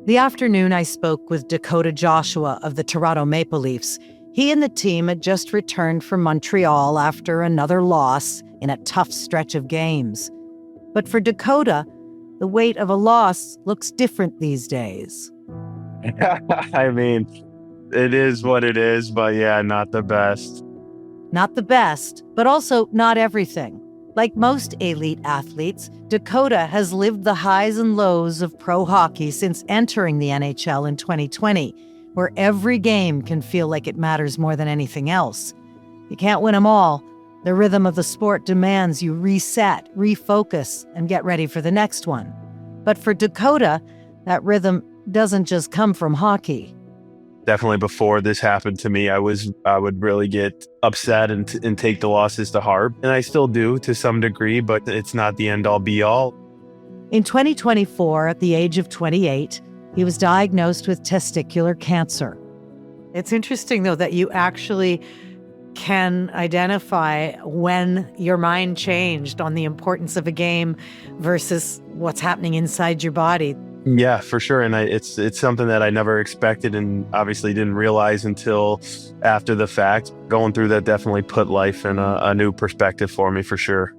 The afternoon I spoke with Dakota Joshua of the Toronto Maple Leafs. He and the team had just returned from Montreal after another loss in a tough stretch of games. But for Dakota, the weight of a loss looks different these days. I mean, it is what it is, but yeah, not the best. Not the best, but also not everything. Like most elite athletes, Dakota has lived the highs and lows of pro hockey since entering the NHL in 2020, where every game can feel like it matters more than anything else. You can't win them all. The rhythm of the sport demands you reset, refocus, and get ready for the next one. But for Dakota, that rhythm doesn't just come from hockey. Definitely before this happened to me, I would really get upset and take the losses to heart. And I still do to some degree, but it's not the end all be all. In 2024, at the age of 28, he was diagnosed with testicular cancer. It's interesting, though, that you actually can identify when your mind changed on the importance of a game versus what's happening inside your body. Yeah, for sure. And it's something that I never expected and obviously didn't realize until after the fact. Going through that definitely put life in a new perspective for me, for sure.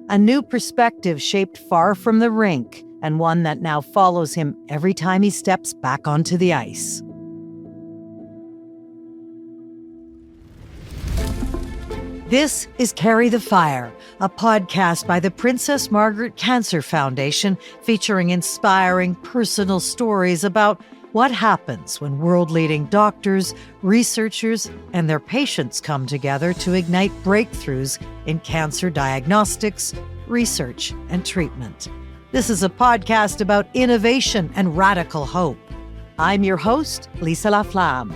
A new perspective shaped far from the rink, and one that now follows him every time he steps back onto the ice. This is Carry the Fire, a podcast by the Princess Margaret Cancer Foundation featuring inspiring personal stories about what happens when world-leading doctors, researchers, and their patients come together to ignite breakthroughs in cancer diagnostics, research, and treatment. This is a podcast about innovation and radical hope. I'm your host, Lisa LaFlamme.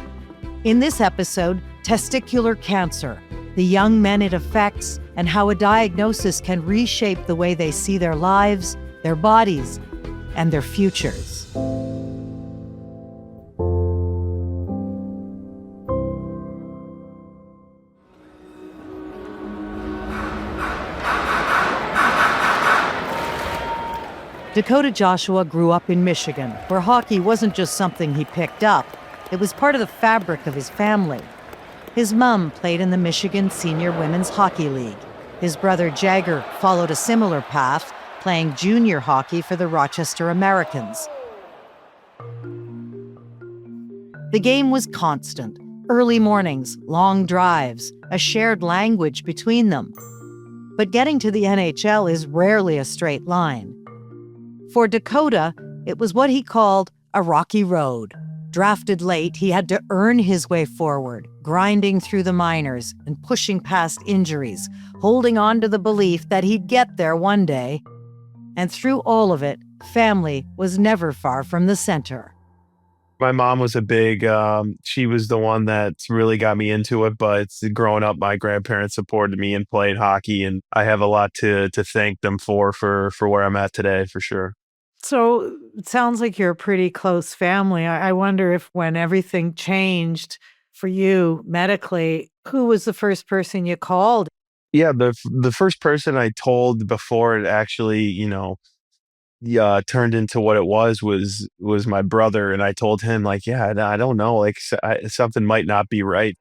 In this episode, testicular cancer, the young men it affects, and how a diagnosis can reshape the way they see their lives, their bodies, and their futures. Dakota Joshua grew up in Michigan, where hockey wasn't just something he picked up. It was part of the fabric of his family. His mom played in the Michigan Senior Women's Hockey League. His brother Jagger followed a similar path, playing junior hockey for the Rochester Americans. The game was constant. Early mornings, long drives, a shared language between them. But getting to the NHL is rarely a straight line. For Dakota, it was what he called a rocky road. Drafted late, he had to earn his way forward, grinding through the minors and pushing past injuries, holding on to the belief that he'd get there one day. And through all of it, family was never far from the center. My mom was she was the one that really got me into it, but growing up, my grandparents supported me and played hockey, and I have a lot to thank them for where I'm at today, for sure. So it sounds like you're a pretty close family. I wonder if when everything changed for you medically, who was the first person you called? Yeah, the first person I told before it actually, turned into what it was my brother, and I told him like, yeah, I don't know, like something might not be right.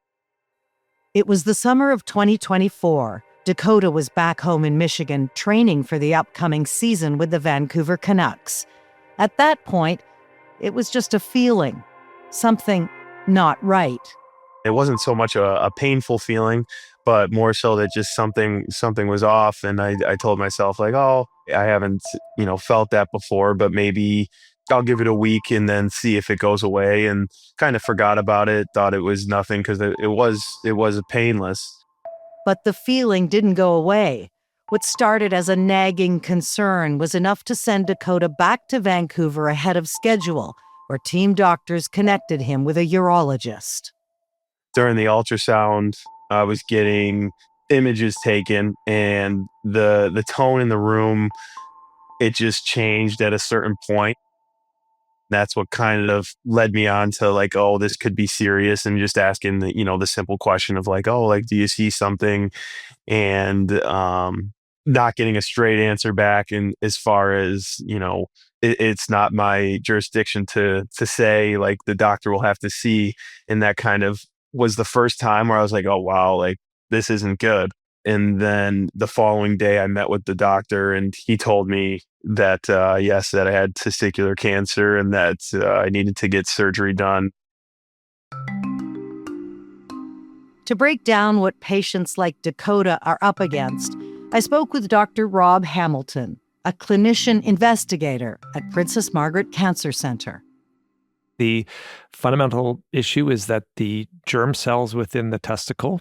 It was the summer of 2024. Dakota was back home in Michigan training for the upcoming season with the Vancouver Canucks. At that point, it was just a feeling, something not right. It wasn't so much a painful feeling, but more so that just something was off. And I told myself like, oh, I haven't, felt that before, but maybe I'll give it a week and then see if it goes away, and kind of forgot about it, thought it was nothing because it was painless. But the feeling didn't go away. What started as a nagging concern was enough to send Dakota back to Vancouver ahead of schedule, where team doctors connected him with a urologist. During the ultrasound, I was getting images taken, and the tone in the room, it just changed at a certain point. That's what kind of led me on to like, oh, this could be serious, and just asking the simple question of like, oh, like, do you see something? And not getting a straight answer back. And as far as, it's not my jurisdiction to say, like, the doctor will have to see. And that kind of was the first time where I was like, oh, wow, like, this isn't good. And then the following day I met with the doctor and he told me that, yes, that I had testicular cancer and that I needed to get surgery done. To break down what patients like Dakota are up against, I spoke with Dr. Rob Hamilton, a clinician investigator at Princess Margaret Cancer Center. The fundamental issue is that the germ cells within the testicle,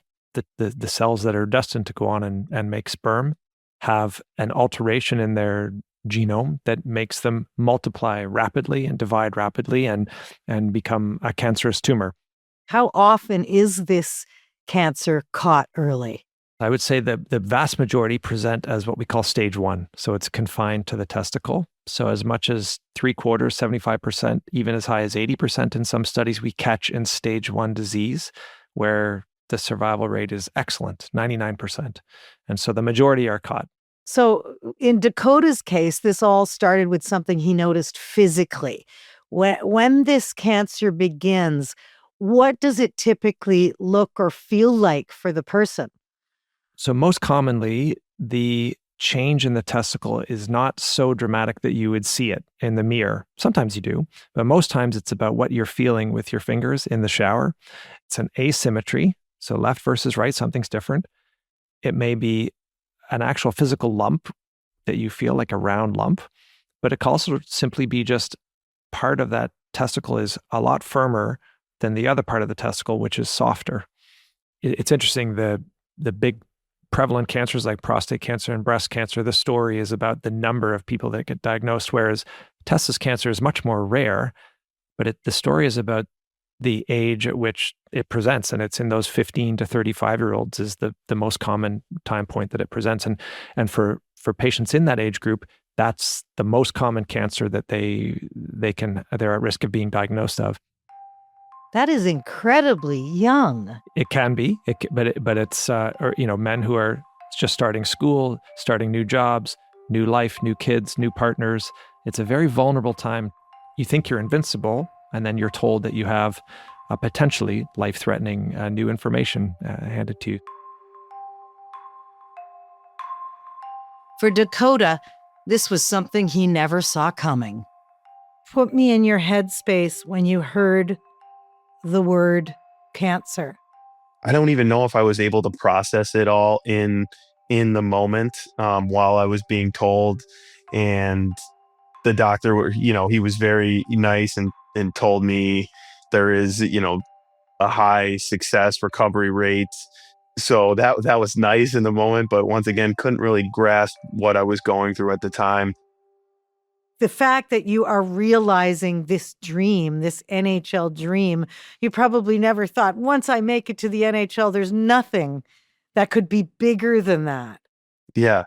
the cells that are destined to go on and make sperm, have an alteration in their genome that makes them multiply rapidly and divide rapidly and become a cancerous tumor. How often is this cancer caught early? I would say that the vast majority present as what we call stage 1. So it's confined to the testicle. So as much as 3/4, 75%, even as high as 80% in some studies, we catch in stage 1 disease, where the survival rate is excellent, 99%. And so the majority are caught. So in Dakota's case, this all started with something he noticed physically. When this cancer begins, what does it typically look or feel like for the person? So most commonly, the change in the testicle is not so dramatic that you would see it in the mirror. Sometimes you do, but most times it's about what you're feeling with your fingers in the shower. It's an asymmetry. So left versus right, something's different. It may be an actual physical lump that you feel, like a round lump, but it can also simply be just part of that testicle is a lot firmer than the other part of the testicle, which is softer. It's interesting, the big prevalent cancers like prostate cancer and breast cancer, the story is about the number of people that get diagnosed, whereas testis cancer is much more rare, but the story is about the age at which it presents, and it's in those 15 to 35-year-olds is the most common time point that it presents. And for patients in that age group, that's the most common cancer that they're at risk of being diagnosed of. That is incredibly young. It can be, but it's men who are just starting school, starting new jobs, new life, new kids, new partners. It's a very vulnerable time. You think you're invincible, and then you're told that you have a potentially life-threatening new information handed to you. For Dakota, this was something he never saw coming. Put me in your headspace when you heard the word cancer. I don't even know if I was able to process it all in the moment while I was being told. And the doctor, he was very nice and told me there is, a high success recovery rate. So that was nice in the moment, but once again, couldn't really grasp what I was going through at the time. The fact that you are realizing this dream, this NHL dream, you probably never thought, once I make it to the NHL, there's nothing that could be bigger than that. Yeah,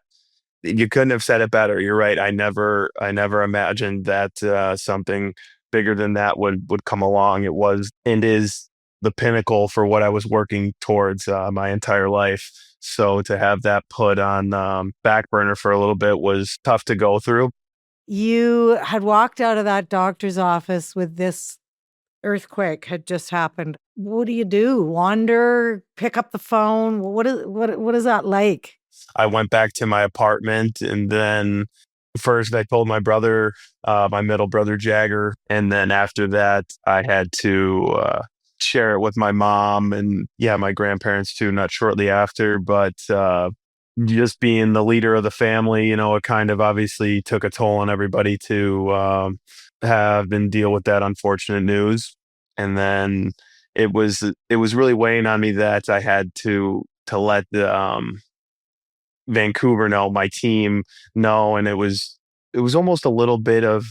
you couldn't have said it better. You're right. I never imagined that something bigger than that would come along. It was and is the pinnacle for what I was working towards my entire life. So to have that put on back burner for a little bit was tough to go through. You had walked out of that doctor's office with this earthquake had just happened. What do you do? Wander, pick up the phone? What is that like? I went back to my apartment, and then first I told my brother, my middle brother Jagger, and then after that I had to share it with my mom and my grandparents too, not shortly after, but just being the leader of the family, it kind of obviously took a toll on everybody to have and deal with that unfortunate news. And then it was really weighing on me that I had to let the Vancouver know, my team know, and it was almost a little bit of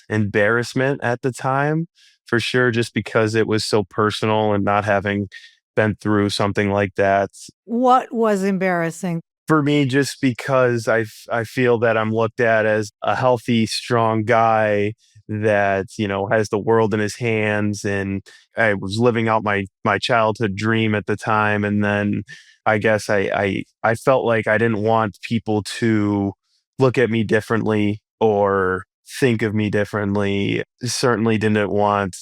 embarrassment at the time, for sure, just because it was so personal and not having been through something like that. What was embarrassing? For me, just because I feel that I'm looked at as a healthy, strong guy that, has the world in his hands. And I was living out my childhood dream at the time. And then I guess I felt like I didn't want people to look at me differently or think of me differently. Certainly didn't want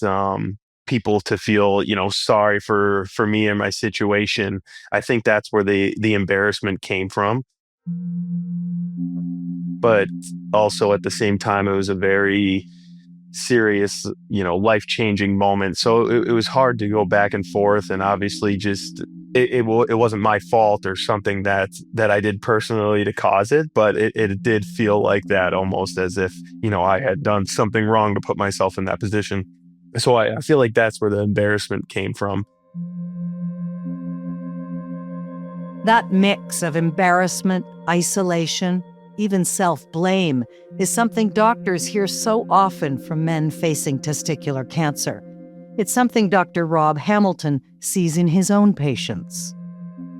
people to feel, sorry for me and my situation. I think that's where the embarrassment came from. But also at the same time, it was a very serious, life-changing moment. So it was hard to go back and forth. And obviously just it wasn't my fault or something that I did personally to cause it, but it did feel like that, almost as if, I had done something wrong to put myself in that position. So I feel like that's where the embarrassment came from. That mix of embarrassment, isolation, even self-blame is something doctors hear so often from men facing testicular cancer. It's something Dr. Rob Hamilton sees in his own patients.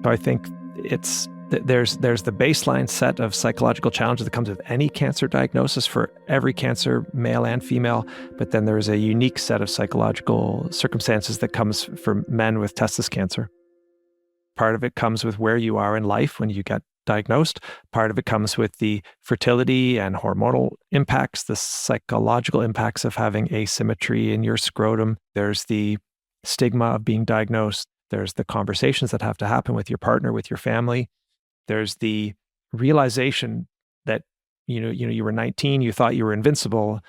So I think there's the baseline set of psychological challenges that comes with any cancer diagnosis for every cancer, male and female. But then there's a unique set of psychological circumstances that comes for men with testis cancer. Part of it comes with where you are in life when you get diagnosed. Part of it comes with the fertility and hormonal impacts, the psychological impacts of having asymmetry in your scrotum. There's the stigma of being diagnosed. There's the conversations that have to happen with your partner, with your family. There's the realization that, you were 19, you thought you were invincible,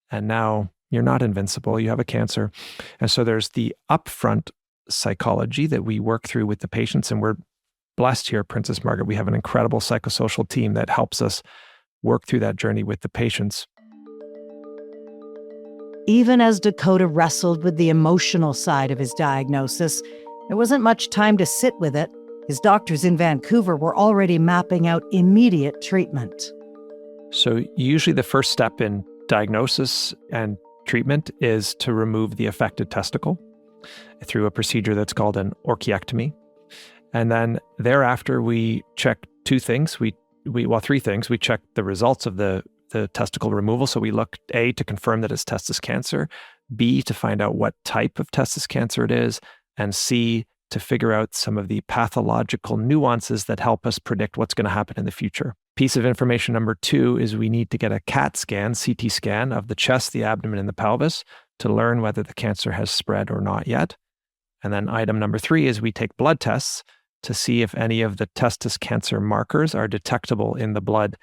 and now you're not invincible, you have a cancer. And so there's the upfront psychology that we work through with the patients, and we're blessed here at Princess Margaret. We have an incredible psychosocial team that helps us work through that journey with the patients. Even as Dakota wrestled with the emotional side of his diagnosis, there wasn't much time to sit with it. His doctors in Vancouver were already mapping out immediate treatment. So usually the first step in diagnosis and treatment is to remove the affected testicle through a procedure that's called an orchiectomy. And then thereafter, we check two things. Three things. We check the results of the testicle removal. So we look, A, to confirm that it's testis cancer, B, to find out what type of testis cancer it is, and C, to figure out some of the pathological nuances that help us predict what's going to happen in the future. Piece of information number 2 is we need to get a CAT scan, CT scan of the chest, the abdomen, and the pelvis to learn whether the cancer has spread or not yet. And then item number 3 is we take blood tests to see if any of the testis cancer markers are detectable in the blood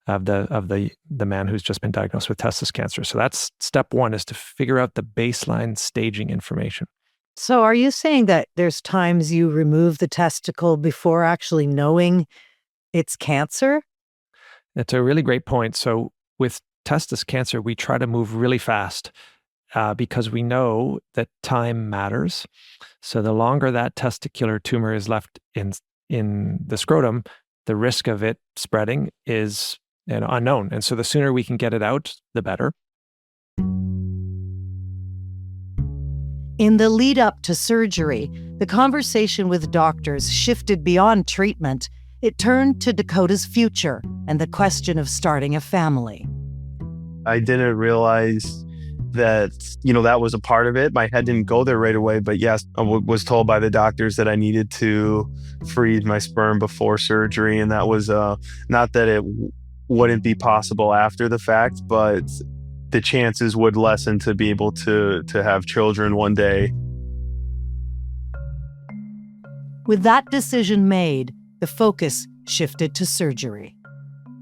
of the man who's just been diagnosed with testis cancer. So that's step 1, is to figure out the baseline staging information. So are you saying that there's times you remove the testicle before actually knowing it's cancer? That's a really great point. So with testis cancer, we try to move really fast because we know that time matters. So the longer that testicular tumor is left in the scrotum, the risk of it spreading is unknown. And so the sooner we can get it out, the better. In the lead up to surgery, the conversation with doctors shifted beyond treatment. It turned to Dakota's future and the question of starting a family. I didn't realize that, that was a part of it. My head didn't go there right away, but yes, I was told by the doctors that I needed to freeze my sperm before surgery. And that was not that it wouldn't be possible after the fact, but the chances would lessen to be able to have children one day. With that decision made, the focus shifted to surgery.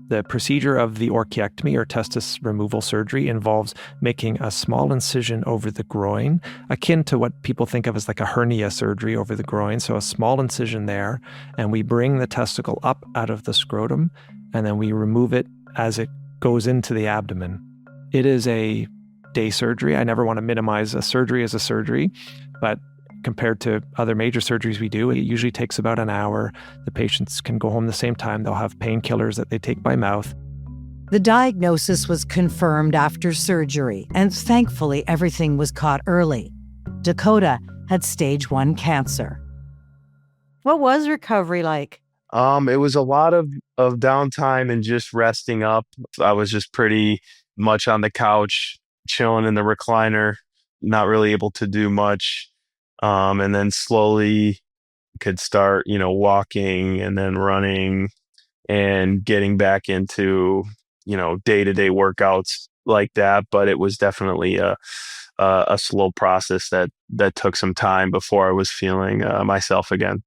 The procedure of the orchiectomy or testis removal surgery involves making a small incision over the groin, akin to what people think of as like a hernia surgery over the groin. So a small incision there, and we bring the testicle up out of the scrotum, and then we remove it as it goes into the abdomen. It is a day surgery. I never want to minimize a surgery as a surgery, but compared to other major surgeries we do, it usually takes about an hour. The patients can go home the same time. They'll have painkillers that they take by mouth. The diagnosis was confirmed after surgery, and thankfully everything was caught early. Dakota had stage 1 cancer. What was recovery like? It was a lot of downtime and just resting up. I was just pretty much on the couch chilling in the recliner, not really able to do much. And then slowly could start, walking and then running and getting back into, day-to-day workouts like that. But it was definitely a slow process that took some time before I was feeling myself again.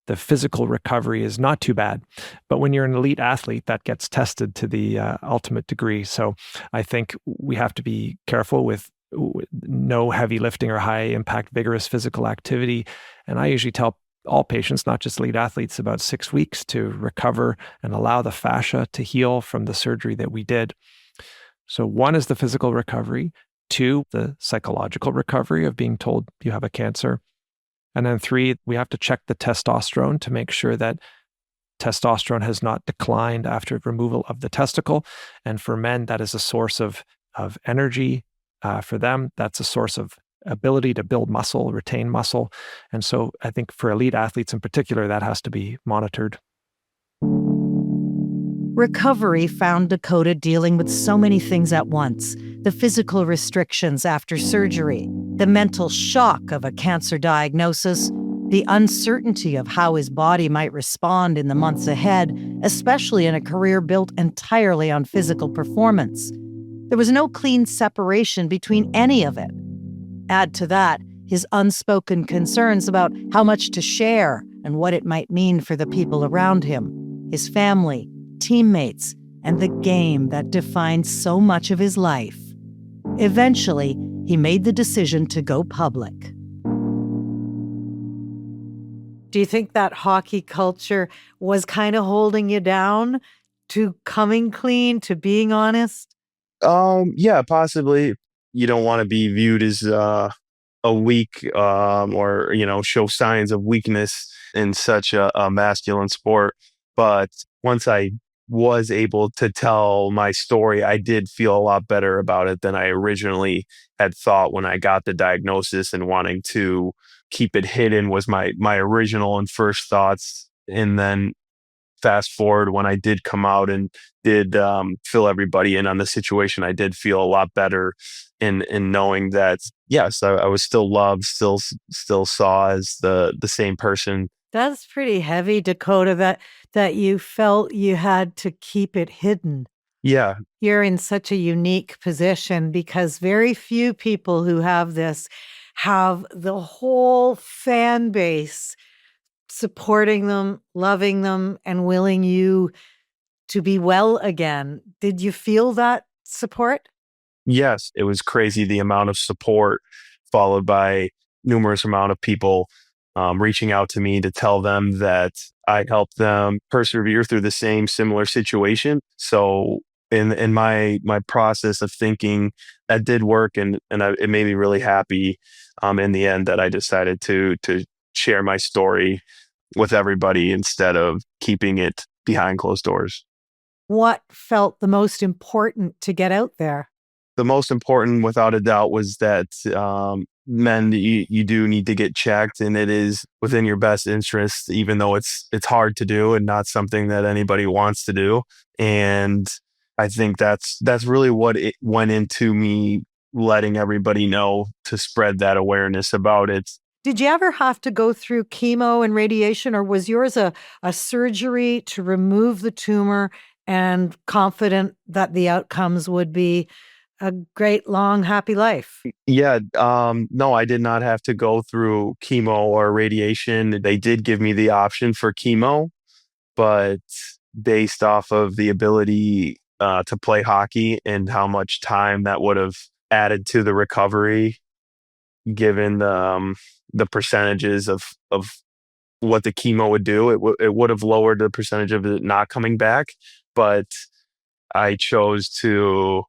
The physical recovery is not too bad, but when you're an elite athlete, that gets tested to the ultimate degree. So I think we have to be careful with no heavy lifting or high impact, vigorous physical activity. And I usually tell all patients, not just elite athletes, about 6 weeks to recover and allow the fascia to heal from the surgery that we did. So 1 is the physical recovery, 2, the psychological recovery of being told you have a cancer. And then 3, we have to check the testosterone to make sure that testosterone has not declined after removal of the testicle. And for men, that is a source of energy. For them, that's a source of ability to build muscle, retain muscle. And so I think for elite athletes in particular, that has to be monitored. Recovery found Dakota dealing with so many things at once: the physical restrictions after surgery, the mental shock of a cancer diagnosis, the uncertainty of how his body might respond in the months ahead, especially in a career built entirely on physical performance. There was no clean separation between any of it. Add to that his unspoken concerns about how much to share and what it might mean for the people around him, his family, teammates, and the game that defined so much of his life. Eventually, he made the decision to go public. Do you think that hockey culture was kind of holding you down to coming clean, to being honest? Yeah, possibly. You don't want to be viewed as a weak or show signs of weakness in such a masculine sport. But once I was able to tell my story, I did feel a lot better about it than I originally had thought when I got the diagnosis, and wanting to keep it hidden was my original and first thoughts. And then fast forward, when I did come out and did fill everybody in on the situation, I did feel a lot better in knowing that, yes, I was still loved, still saw as the same person. That's pretty heavy, Dakota, that you felt you had to keep it hidden. Yeah. You're in such a unique position because very few people who have this have the whole fan base supporting them, loving them, and willing you to be well again. Did you feel that support? Yes, it was crazy, the amount of support, followed by numerous amount of people reaching out to me to tell them that I helped them persevere through the same similar situation. So in my process of thinking, that did work, and it made me really happy in the end that I decided to share my story with everybody instead of keeping it behind closed doors. What felt the most important to get out there? The most important, without a doubt, was that men, you do need to get checked, and it is within your best interest, even though it's hard to do and not something that anybody wants to do. And I think that's really what it went into me letting everybody know, to spread that awareness about it. Did you ever have to go through chemo and radiation, or was yours a surgery to remove the tumor and confident that the outcomes would be a great, long, happy life? Yeah, no, I did not have to go through chemo or radiation. They did give me the option for chemo, but based off of the ability to play hockey and how much time that would have added to the recovery, given the percentages of what the chemo would do, it would have lowered the percentage of it not coming back. But I chose to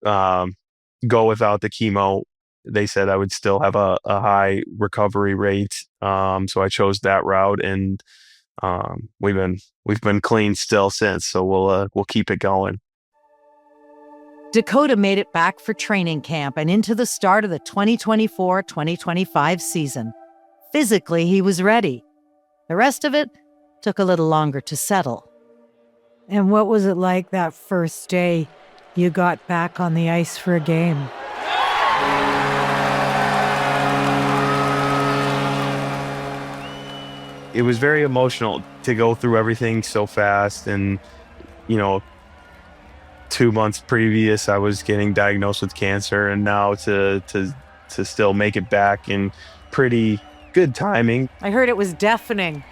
go without the chemo. They said I would still have a high recovery rate, so I chose that route, and we've been clean still since. So we'll keep it going. Dakota made it back for training camp and into the start of the 2024-2025 season. Physically, he was ready. The rest of it took a little longer to settle. And what was it like that first day you got back on the ice for a game. It was very emotional to go through everything so fast. And, 2 months previous, I was getting diagnosed with cancer, and now to still make it back in pretty good timing. I heard it was deafening.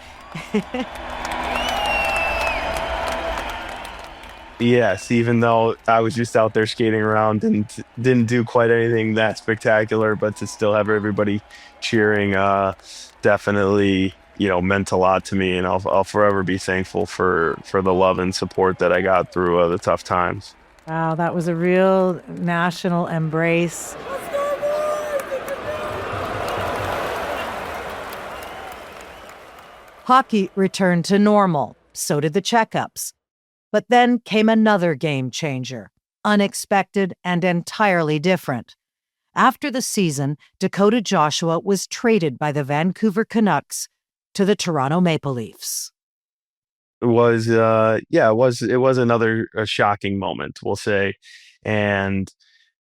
Yes, even though I was just out there skating around and didn't do quite anything that spectacular, but to still have everybody cheering, definitely, meant a lot to me. And I'll forever be thankful for the love and support that I got through the tough times. Wow, that was a real national embrace. Hockey returned to normal. So did the checkups. But then came another game changer, unexpected and entirely different. After the season, Dakota Joshua was traded by the Vancouver Canucks to the Toronto Maple Leafs. It was, it was another shocking moment, we'll say. And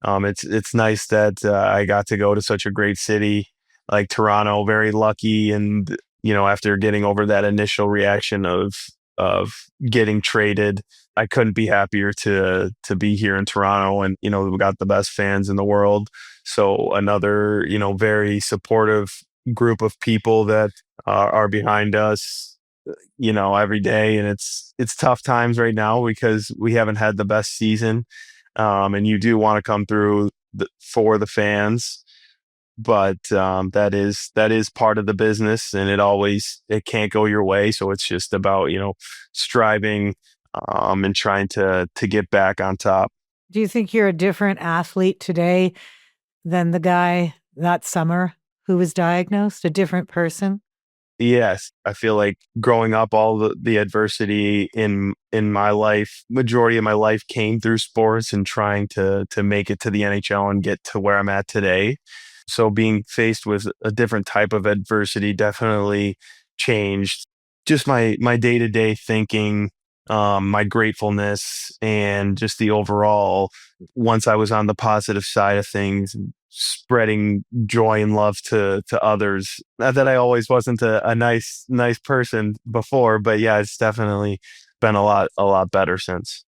it's nice that I got to go to such a great city like Toronto, very lucky. And, after getting over that initial reaction of getting traded, I couldn't be happier to be here in Toronto. And, we got the best fans in the world. So another, very supportive group of people that are behind us, every day. And it's tough times right now because we haven't had the best season. And you do want to come through for the fans. But that is part of the business, and it can't go your way. So it's just about, striving and trying to get back on top. Do you think you're a different athlete today than the guy that summer who was diagnosed, a different person? Yes, I feel like growing up, all the adversity in my life, majority of my life came through sports and trying to make it to the NHL and get to where I'm at today. So being faced with a different type of adversity definitely changed just my day-to-day thinking, my gratefulness, and just the overall, once I was on the positive side of things, spreading joy and love to others. Not that I always wasn't a nice person before, but yeah, it's definitely been a lot better since.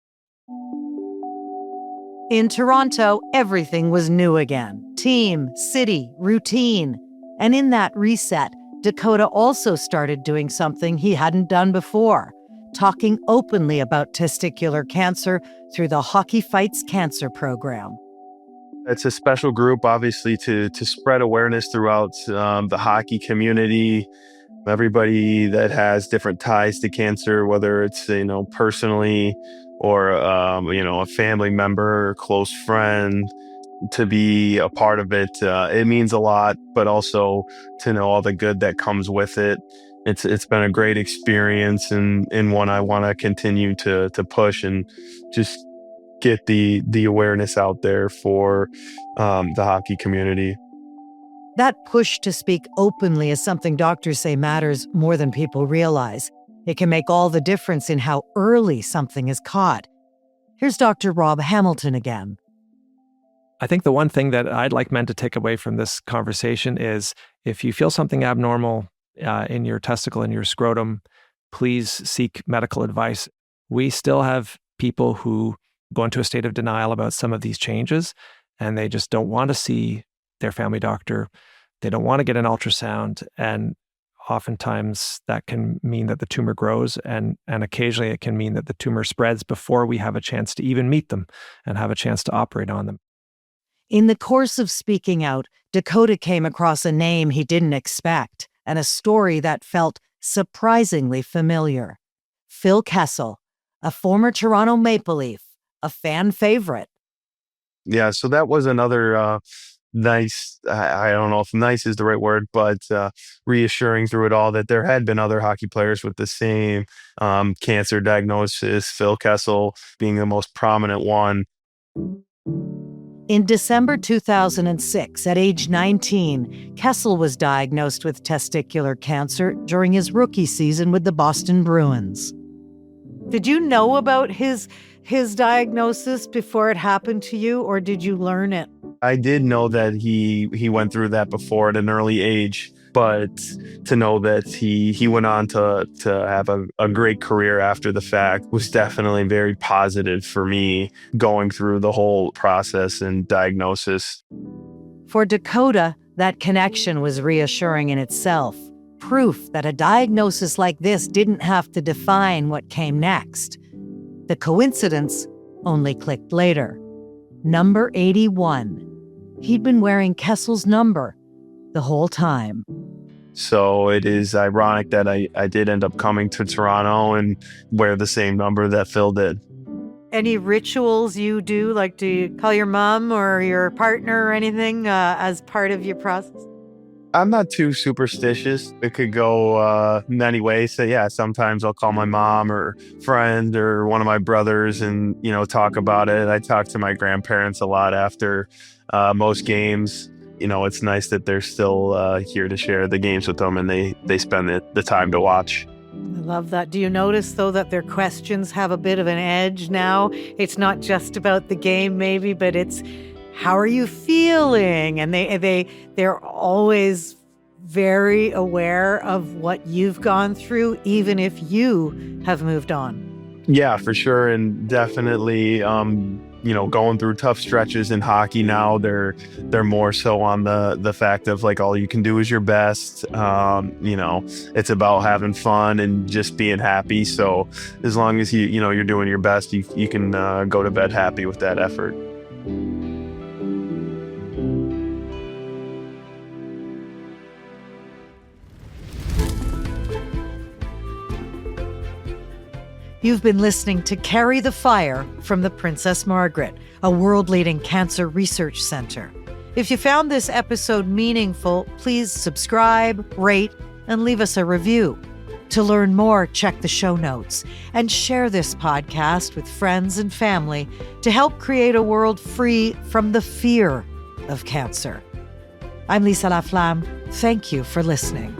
In Toronto, everything was new again. Team, city, routine. And in that reset, Dakota also started doing something he hadn't done before, talking openly about testicular cancer through the Hockey Fights Cancer program. It's a special group, obviously, to spread awareness throughout the hockey community. Everybody that has different ties to cancer, whether it's personally or a family member or close friend, to be a part of it, it means a lot. But also to know all the good that comes with it. It's been a great experience, and one I want to continue to push and just get the awareness out there for the hockey community. That push to speak openly is something doctors say matters more than people realize. It can make all the difference in how early something is caught. Here's Dr. Rob Hamilton again. I think the one thing that I'd like men to take away from this conversation is if you feel something abnormal in your testicle, in your scrotum, please seek medical advice. We still have people who go into a state of denial about some of these changes, and they just don't want to see their family doctor. They don't want to get an ultrasound, and oftentimes that can mean that the tumor grows, and occasionally it can mean that the tumor spreads before we have a chance to even meet them and have a chance to operate on them. In the course of speaking out, Dakota came across a name he didn't expect and a story that felt surprisingly familiar. Phil Kessel, a former Toronto Maple Leaf, a fan favorite. Yeah, so that was another nice, I don't know if nice is the right word, but reassuring through it all that there had been other hockey players with the same cancer diagnosis, Phil Kessel being the most prominent one. In December 2006, at age 19, Kessel was diagnosed with testicular cancer during his rookie season with the Boston Bruins. Did you know about his his diagnosis before it happened to you, or did you learn it? I did know that he went through that before at an early age, but to know that he went on to have a great career after the fact was definitely very positive for me going through the whole process and diagnosis. For Dakota, that connection was reassuring in itself. Proof that a diagnosis like this didn't have to define what came next. The coincidence only clicked later. Number 81. He'd been wearing Kessel's number the whole time. So it is ironic that I did end up coming to Toronto and wear the same number that Phil did. Any rituals you do? Like, do you call your mom or your partner or anything as part of your process? I'm not too superstitious. It could go many ways. So yeah, sometimes I'll call my mom or friend or one of my brothers and, talk about it. I talk to my grandparents a lot after most games. It's nice that they're still here to share the games with them and they spend the time to watch. I love that. Do you notice, though, that their questions have a bit of an edge now? It's not just about the game, maybe, but it's, how are you feeling? And they're always very aware of what you've gone through, even if you have moved on. Yeah, for sure. And definitely, going through tough stretches in hockey now, they're more so on the fact of like, all you can do is your best. It's about having fun and just being happy. So as long as you're doing your best, you can go to bed happy with that effort. You've been listening to Carry the Fire from the Princess Margaret, a world-leading cancer research center. If you found this episode meaningful, please subscribe, rate, and leave us a review. To learn more, check the show notes and share this podcast with friends and family to help create a world free from the fear of cancer. I'm Lisa LaFlamme. Thank you for listening.